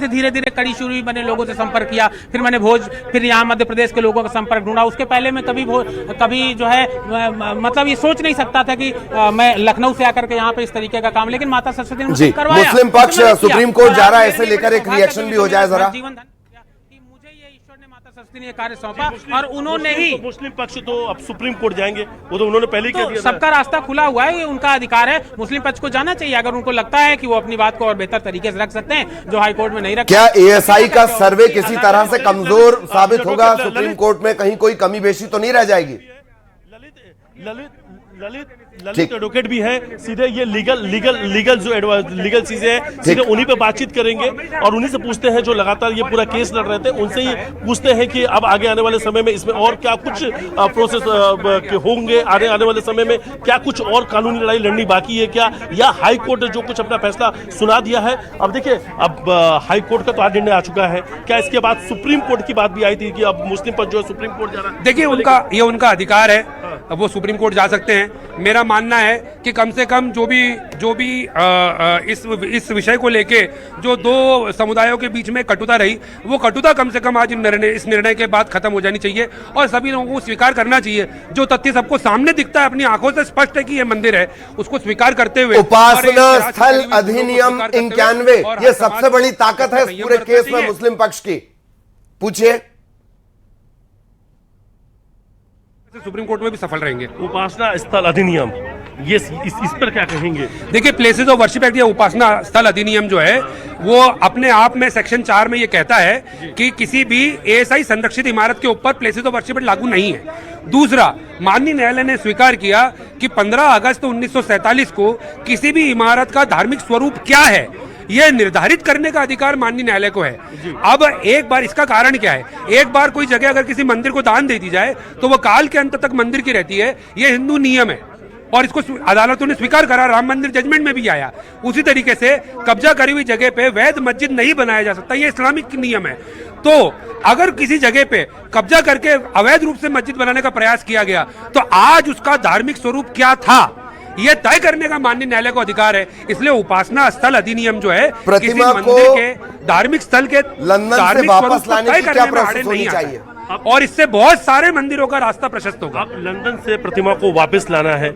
से धीरे धीरे कड़ी शुरू हुई, मैंने लोगों से संपर्क किया, फिर मैंने फिर यहाँ मध्य प्रदेश के लोगों का संपर्क ढूंढा। उसके पहले मैं कभी जो है मतलब ये सोच नहीं सकता था कि मैं लखनऊ से आकर के यहाँ पे इस तरीके का काम, लेकिन माता सरस्वती ने मुझे करवाया। मुस्लिम पक्ष सुप्रीम कोर्ट जा रहा है, ऐसे लेकर एक रिएक्शन भी हो जाए जरा। मुझे ये ईश्वर ने माता सरस्वती ने कार्य सौंपा और उन्होंने ही मुस्लिम पक्ष तो अब सुप्रीम कोर्ट जाएंगे, वो तो उन्होंने पहले ही कह दिया। सबका रास्ता खुला हुआ है, ये उनका अधिकार है। मुस्लिम पक्ष को जाना चाहिए अगर उनको लगता है कि वो अपनी बात को और बेहतर तरीके से रख सकते हैं जो हाई कोर्ट में नहीं रख। क्या एएसआई का सर्वे किसी तरह से कमजोर साबित होगा? सुप्रीम कोर्ट में कहीं कोई कमी बेशी तो नहीं रह जाएगी? ललित एडवोकेट भी है, सीधे ये लीगल चीजें हैं, सीधे उन्हीं पे बातचीत करेंगे और उन्हीं से पूछते हैं जो लगातार ये पूरा केस लड़ रहे थे, उनसे ही पूछते हैं कि अब आगे आने वाले समय में इसमें और क्या कुछ प्रोसेस होंगे, आने वाले समय में क्या कुछ और कानूनी लड़ाई लड़नी बाकी है क्या, या हाई कोर्ट जो कुछ अपना फैसला सुना दिया है। अब देखिए, अब हाई कोर्ट का तो आज निर्णय आ चुका है, क्या इसके बाद सुप्रीम कोर्ट की बात भी आई थी कि अब मुस्लिम पक्ष जो है सुप्रीम कोर्ट जा रहा है? देखिए, उनका अधिकार है, वो सुप्रीम कोर्ट जा सकते हैं। मेरा मानना है कि कम से कम जो भी इस विषय को लेके जो दो समुदायों के बीच में कटुता रही, वो कटुता कम से कम आज इस निर्णय के बाद खत्म हो जानी चाहिए और सभी लोगों को स्वीकार करना चाहिए। जो तथ्य सबको सामने दिखता है, अपनी आंखों से स्पष्ट है कि ये मंदिर है, उसको स्वीकार करते हुए उपासना स्थल अधिनियम 91 ये सबसे बड़ी ताकत है इस पूरे केस में मुस्लिम पक्ष की। पूछिए, सुप्रीम कोर्ट में भी सफल रहेंगे। उपासना स्थल अधिनियम, ये इस पर क्या कहेंगे? देखिए, प्लेसेस ऑफ वर्शिप एक्ट या उपासना स्थल अधिनियम जो है वो अपने आप में सेक्शन 4 में ये कहता है कि किसी भी एएसआई संरक्षित इमारत के ऊपर प्लेसेस ऑफ वर्शिप एक्ट लागू नहीं है। दूसरा, माननीय न्यायालय ने स्वीकार किया कि 15 अगस्त 1947 को किसी भी इमारत का धार्मिक स्वरूप क्या है यह निर्धारित करने का अधिकार माननीय न्यायालय को है। अब एक बार इसका कारण क्या है, एक बार कोई जगह अगर किसी मंदिर को दान दे दी जाए तो वह काल के अंत तक मंदिर की रहती है, यह हिंदू नियम है और इसको अदालतों ने स्वीकार करा। राम मंदिर जजमेंट में भी आया। उसी तरीके से कब्जा करी हुई जगह पे वैध मस्जिद नहीं बनाया जा सकता, यह इस्लामिक नियम है। तो अगर किसी जगह पे कब्जा करके अवैध रूप से मस्जिद बनाने का प्रयास किया गया तो आज उसका धार्मिक स्वरूप क्या था यह तय करने का माननीय न्यायालय को अधिकार है। इसलिए उपासना स्थल अधिनियम जो है किसी मंदिर के धार्मिक स्थल के लंदन से वापस लाने की क्या प्रोसेस होनी चाहिए और इससे बहुत सारे मंदिरों का रास्ता प्रशस्त होगा। अब लंदन से प्रतिमा को वापस लाना है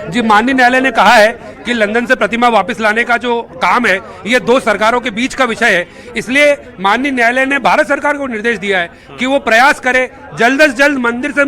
जी, माननीय न्यायालय ने कहा है कि लंदन से प्रतिमा वापस लाने का जो काम है ये दो सरकारों के बीच का विषय है। इसलिए माननीय न्यायालय ने भारत सरकार को निर्देश दिया है कि वो प्रयास करे जल्द से जल्द मंदिर से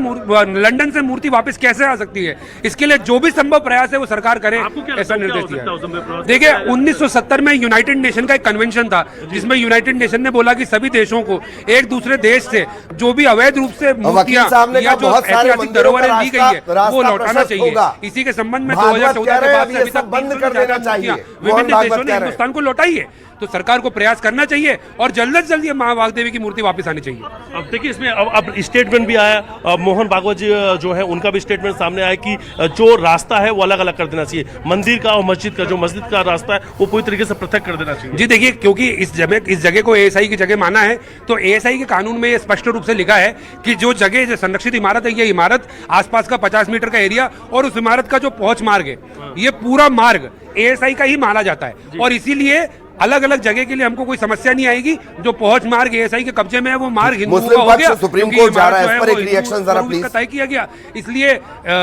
लंदन से मूर्ति वापस कैसे आ सकती है, इसके लिए जो भी संभव प्रयास है वो सरकार करे, ऐसा निर्देश दिया है। देखिए, 1970 में यूनाइटेड नेशन का एक कन्वेंशन था जिसमें यूनाइटेड नेशन ने बोला कि सभी देशों को एक दूसरे देश से जो भी अवैध रूप से मूर्तियां या जो ऐतिहासिक धरोहरें ली गई है वो लौटाना चाहिए। इसी के संबंध में 2014 के बाद से अभी तक बंद कर देना चाहिए। विभिन्न देशों ने हिंदुस्तान को लौटाई है, तो सरकार को प्रयास करना चाहिए और जल्द से जल्द ये मां वाग्देवी की मूर्ति वापस आनी चाहिए। अब देखिए, इसमें अब स्टेटमेंट भी आया, मोहन भागवत जी जो है उनका भी स्टेटमेंट सामने आया कि जो रास्ता है वो अलग अलग कर देना चाहिए, मंदिर का और मस्जिद का, जो मस्जिद का रास्ता है वो पूरी तरीके से पृथक कर देना चाहिए। जी देखिए, क्योंकि इस जगह को एएसआई की जगह माना है तो एएसआई के कानून में ये स्पष्ट रूप से लिखा है कि जो जगह जो संरक्षित इमारत है, ये इमारत आसपास का 50 मीटर का एरिया और उस इमारत का जो पहुंच मार्ग है ये पूरा मार्ग एएसआई का ही माना जाता है और इसीलिए अलग अलग जगह के लिए हमको कोई समस्या नहीं आएगी। जो पहुंच मार्ग एएसआई के कब्जे में है वो मार्ग हिंदुओं का हो गया, सुप्रीम कोर्ट जा रहा है, इस पर एक रिएक्शन जरा प्लीज। तय किया गया, इसलिए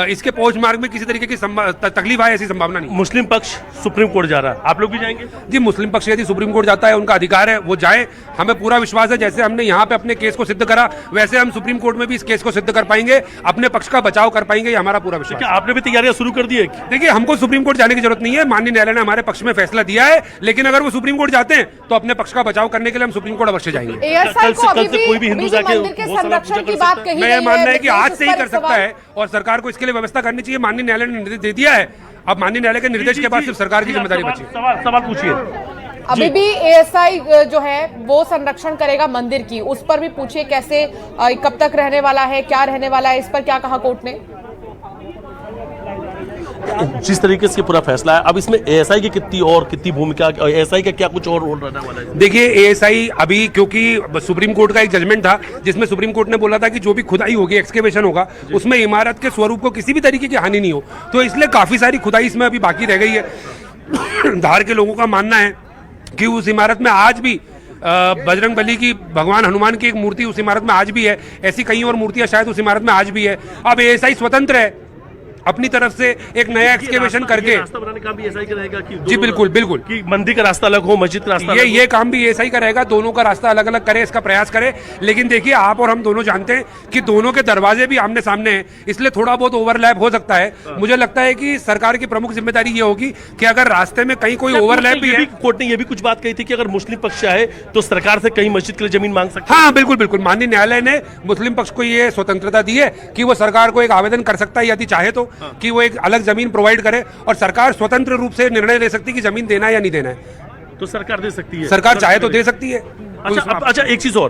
इसके पहुंच मार्ग में किसी तरीके की तकलीफ आए ऐसी संभावना नहीं। मुस्लिम पक्ष सुप्रीम कोर्ट जा रहा है, आप लोग भी जाएंगे? जी, मुस्लिम पक्ष यदि सुप्रीम कोर्ट जाता है उनका अधिकार है, वो जाए। हमें पूरा विश्वास है जैसे हमने यहाँ पे अपने केस को सिद्ध करा वैसे हम सुप्रीम कोर्ट में भी इस केस को सिद्ध कर पाएंगे, अपने पक्ष का बचाव कर पाएंगे, हमारा पूरा विश्वास। क्या आपने भी तैयारियां शुरू कर दी है? देखिए, हमको सुप्रीम कोर्ट जाने की जरूरत नहीं है, माननीय न्यायालय ने हमारे पक्ष में फैसला दिया है, लेकिन अगर वो सुप्रीम कोर्ट जाते हैं तो अपने पक्ष का बचाव करने के लिए हम सुप्रीम कोर्ट अवश्य जाएंगे। कल से कोई भी हिंदू जाके संरक्षण की बात कही, मैं मानना है कि आज से ही कर सकता है और सरकार को इसके लिए व्यवस्था करनी चाहिए। माननीय न्यायालय ने निर्देश दे दिया है, अब माननीय न्यायालय के निर्देश के बाद सिर्फ सरकार की जिम्मेदारी बची। सवाल पूछिए। अभी भी एएसआई जो है वो संरक्षण करेगा मंदिर की, उस पर भी पूछिए कैसे, कब तक रहने वाला है, क्या रहने वाला है, इस पर क्या कहा कोर्ट ने? जिस तरीके से पूरा फैसला है, अब इसमें एएसआई की कितनी भूमिका, एएसआई का क्या कुछ और रोल रहने वाला है? देखिए, एएसआई अभी क्योंकि सुप्रीम कोर्ट का एक जजमेंट था जिसमें सुप्रीम कोर्ट ने बोला था कि जो भी खुदाई होगी, एक्सकेवेशन होगा, उसमें इमारत के स्वरूप को किसी भी तरीके की हानि नहीं हो, तो इसलिए काफी सारी खुदाई इसमें अभी बाकी रह गई है। धार के लोगों का मानना है कि उस इमारत में आज भी बजरंग बली की, भगवान हनुमान की एक मूर्ति उस इमारत में आज भी है, ऐसी कई और मूर्तियां शायद उस इमारत में आज भी है। अब एएसआई स्वतंत्र है अपनी तरफ से एक नया एक्सकेवेशन करके, रास्ता बनाने का भी एसआई का रहेगा कि जी बिल्कुल बिल्कुल, कि मंदिर का रास्ता अलग हो, मस्जिद का रास्ता अलग हो। ये काम भी एएसआई का रहेगा, दोनों का रास्ता अलग अलग करे, इसका प्रयास करे। लेकिन देखिए, आप और हम दोनों जानते हैं कि दोनों के दरवाजे भी आमने सामने हैं, इसलिए थोड़ा बहुत ओवरलैप हो सकता है। मुझे लगता है कि सरकार की प्रमुख जिम्मेदारी ये होगी कि अगर रास्ते में कहीं कोई ओवरलैप भी है, कोर्ट ने ये भी कुछ बात कही थी कि अगर मुस्लिम पक्ष चाहे तो सरकार से कहीं मस्जिद के लिए जमीन मांग सकते हैं। हाँ बिल्कुल बिल्कुल, माननीय न्यायालय ने मुस्लिम पक्ष को ये स्वतंत्रता दी है कि वो सरकार को एक आवेदन कर सकता है यदि चाहे तो, कि वो एक अलग जमीन प्रोवाइड करे, और सरकार स्वतंत्र रूप से निर्णय ले सकती है कि जमीन देना है या नहीं देना है। तो सरकार दे सकती है, सरकार चाहे तो दे सकती है। अच्छा, एक चीज और,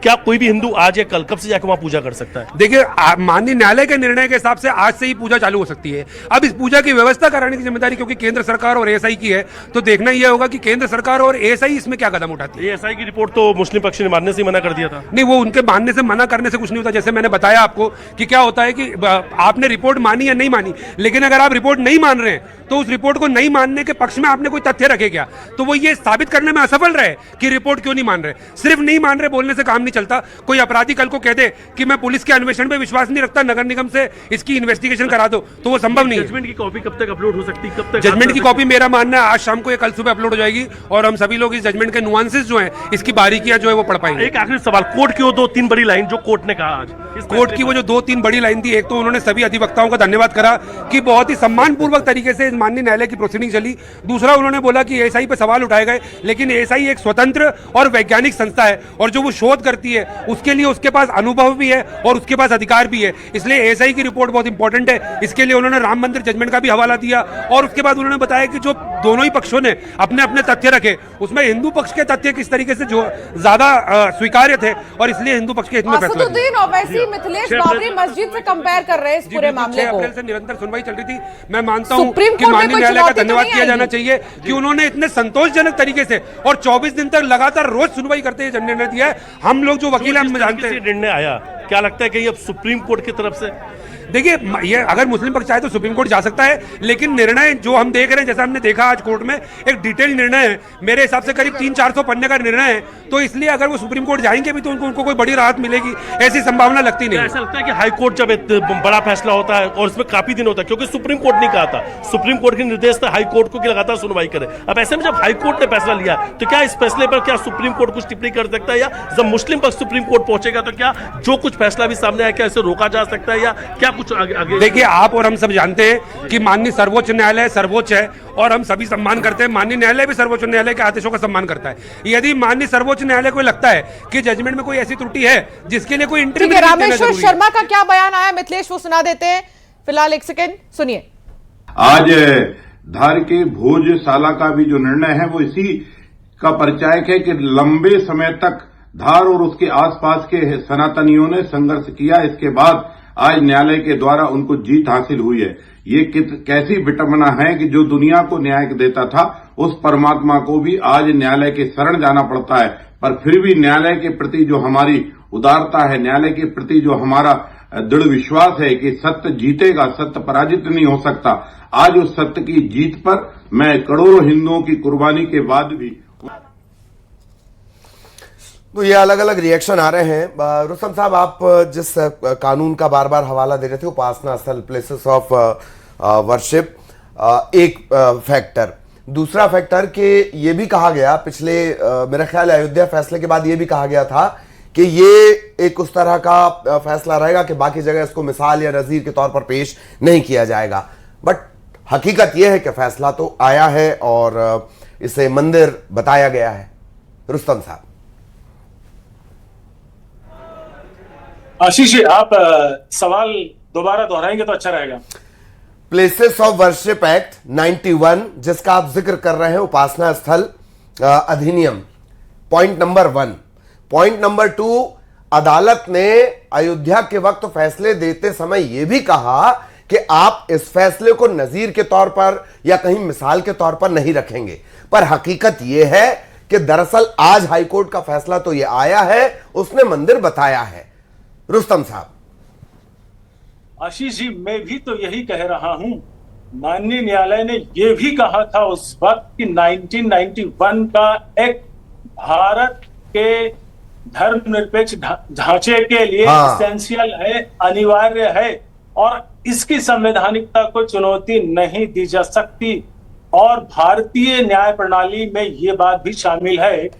क्या कोई भी हिंदू आज या कल कब से जाकर वहां पूजा कर सकता है? देखिए, माननीय न्यायालय के निर्णय के हिसाब से आज से ही पूजा चालू हो सकती है। अब इस पूजा की व्यवस्था कराने की जिम्मेदारी क्योंकि केंद्र सरकार और एएसआई की है, तो देखना यह होगा कि केंद्र सरकार और एएसआई इसमें क्या कदम उठाती है। एएसआई की रिपोर्ट तो मुस्लिम पक्ष ने मानने से मना कर दिया था। नहीं, वो उनके मानने से, मना करने से कुछ नहीं होता। जैसे मैंने बताया आपको कि क्या होता है कि आपने रिपोर्ट मानी या नहीं मानी, लेकिन अगर आप रिपोर्ट नहीं मान रहे हैं तो उस रिपोर्ट को नहीं मानने के पक्ष में आपने कोई तथ्य रखे क्या, तो वो ये साबित करने में असफल रहे कि रिपोर्ट क्यों नहीं मान रहे। सिर्फ नहीं मान रहे बोलने से काम नहीं चलता। कोई अपराधी कल को कह दे कि मैं पुलिस के अन्वेषण पे विश्वास नहीं रखता, नगर निगम से इसकी इन्वेस्टिगेशन करा दो, तो वो संभव नहीं है। जजमेंट की कॉपी कब तक अपलोड हो सकती है? कब तक जजमेंट की कॉपी मेरा मानना है आज शाम को या कल सुबह अपलोड हो जाएगी, और हम सभी लोग इस जजमेंट के नुआंसेस जो हैं, इसकी बारीकियां जो है वो पढ़ पाएंगे। एक आखिरी सवाल, कोर्ट की वो 2-3 बड़ी लाइन जो कोर्ट ने कहा आज, कोर्ट की वो जो 2-3 बड़ी लाइन थी, एक तो उन्होंने सभी अधिवक्ताओं का धन्यवाद करा कि बहुत ही सम्मानपूर्वक तरीके से माननीय न्यायालय की प्रोसीडिंग चली। दूसरा, उन्होंने बोला कि एएसआई पे सवाल उठाए गए, लेकिन एएसआई एक स्वतंत्र और वैज्ञानिक संस्था है, और जो वो शोध करती है उसके लिए उसके पास अनुभव भी है और उसके पास अधिकार भी है, इसलिए एएसआई की रिपोर्ट बहुत इंपॉर्टेंट है। इसके लिए उन्होंने राम मंदिर जजमेंट का भी हवाला दिया, और उसके बाद उन्होंने बताया कि जो दोनों ही पक्षों ने अपने अपने तथ्य रखे, उसमें हिंदू पक्ष के तथ्य किस तरीके से जो ज्यादा स्वीकार्य थे, और इसलिए हिंदू पक्ष के हित में फैसला असदुद्दीन ओवैसी मिथिलेश बाबरी मस्जिद से कंपेयर कर रहे हैं इस पूरे मामले को। 6 अप्रैल से निरंतर सुनवाई चल रही थी। मैं मानता हूं सुप्रीम कि कोर्ट में माननीय कोई न्यायालय का चुनौती तो धन्यवाद नहीं किया जाना आएगी? चाहिए कि उन्होंने इतने संतोषजनक तरीके से और 24 दिन तक लगातार रोज सुनवाई करते हुए निर्णय दिया है। हम लोग जो वकील हम जानते हैं, निर्णय आया, क्या लगता है कि अब सुप्रीम कोर्ट की तरफ से, देखिए, ये अगर मुस्लिम पक्ष चाहे तो सुप्रीम कोर्ट जा सकता है, लेकिन निर्णय जो हम देख रहे हैं, जैसा हमने देखा आज कोर्ट में, एक डिटेल निर्णय है, मेरे हिसाब से करीब 300-400 पन्ने का निर्णय है, तो इसलिए अगर वो सुप्रीम कोर्ट जाएंगे भी तो उनको कोई बड़ी राहत मिलेगी, ऐसी संभावना लगती नहीं। ऐसा लगता है कि हाई कोर्ट जब एक बड़ा फैसला होता है और इसमें काफी दिन होता है, क्योंकि सुप्रीम कोर्ट नहीं कहा था, सुप्रीम कोर्ट के निर्देश था हाई कोर्ट को कि लगातार सुनवाई करे। अब ऐसे में जब हाई कोर्ट ने फैसला लिया, तो क्या इस फैसले पर क्या सुप्रीम कोर्ट कुछ टिप्पणी कर सकता है, या जब मुस्लिम पक्ष सुप्रीम कोर्ट पहुंचेगा तो क्या जो कुछ फैसला भी सामने आया, क्या इसे रोका जा सकता है, या क्या कुछ आगे? देखिए, आप और हम सब जानते हैं कि माननीय सर्वोच्च न्यायालय सर्वोच्च है, और हम सभी सम्मान करते हैं। माननीय न्यायालय भी सर्वोच्च न्यायालय के आदेशों का सम्मान करता है। यदि माननीय सर्वोच्च न्यायालय को लगता है कि जजमेंट में कोई ऐसी त्रुटि है जिसके लिए कोई इंटरव्यू, रामेश्वर शर्मा का क्या बयान आया, मिथिलेश वो सुना देते हैं। फिलहाल एक सेकेंड सुनिए। आज धार के भोजशाला का भी जो निर्णय है वो इसी का परिचायक है कि लंबे समय तक धार और उसके आसपास के सनातनियों ने संघर्ष किया, इसके बाद आज न्यायालय के द्वारा उनको जीत हासिल हुई है। ये कैसी विटंबना है कि जो दुनिया को न्याय देता था उस परमात्मा को भी आज न्यायालय के शरण जाना पड़ता है, पर फिर भी न्यायालय के प्रति जो हमारी उदारता है, न्यायालय के प्रति जो हमारा दृढ़ विश्वास है कि सत्य जीतेगा, सत्य पराजित नहीं हो सकता, आज उस सत्य की जीत पर मैं करोड़ों हिंदुओं की कुर्बानी के बाद भी। तो ये अलग अलग रिएक्शन आ रहे हैं। रुस्तम साहब, आप जिस कानून का बार बार हवाला दे रहे थे, उपासना स्थल, प्लेसेस ऑफ वर्शिप, एक फैक्टर, दूसरा फैक्टर कि ये भी कहा गया पिछले मेरा ख्याल अयोध्या फैसले के बाद ये भी कहा गया था कि ये एक उस तरह का फैसला रहेगा कि बाकी जगह इसको मिसाल या नजीर के तौर पर पेश नहीं किया जाएगा। बट हकीकत यह है कि फैसला तो आया है और इसे मंदिर बताया गया है। रुस्तम साहब। आशीष जी, आप सवाल दोबारा दोहराएंगे तो अच्छा रहेगा। प्लेसेस ऑफ वर्शिप एक्ट 91 जिसका आप जिक्र कर रहे हैं, उपासना स्थल अधिनियम, पॉइंट नंबर 1। पॉइंट नंबर 2, अदालत ने अयोध्या के वक्त फैसले देते समय यह भी कहा कि आप इस फैसले को नजीर के तौर पर या कहीं मिसाल के तौर पर नहीं रखेंगे, पर हकीकत यह है कि दरअसल आज हाईकोर्ट का फैसला तो यह आया है, उसने मंदिर बताया है। रुस्तम साहब। आशीष जी, मैं भी तो यही कह रहा हूं, माननीय न्यायालय ने यह भी कहा था उस वक्त कि 1991 का एक्ट भारत के धर्मनिरपेक्ष ढांचे के लिए हाँ। एसेंशियल है, अनिवार्य है, और इसकी संवैधानिकता को चुनौती नहीं दी जा सकती। और भारतीय न्याय प्रणाली में ये बात भी शामिल है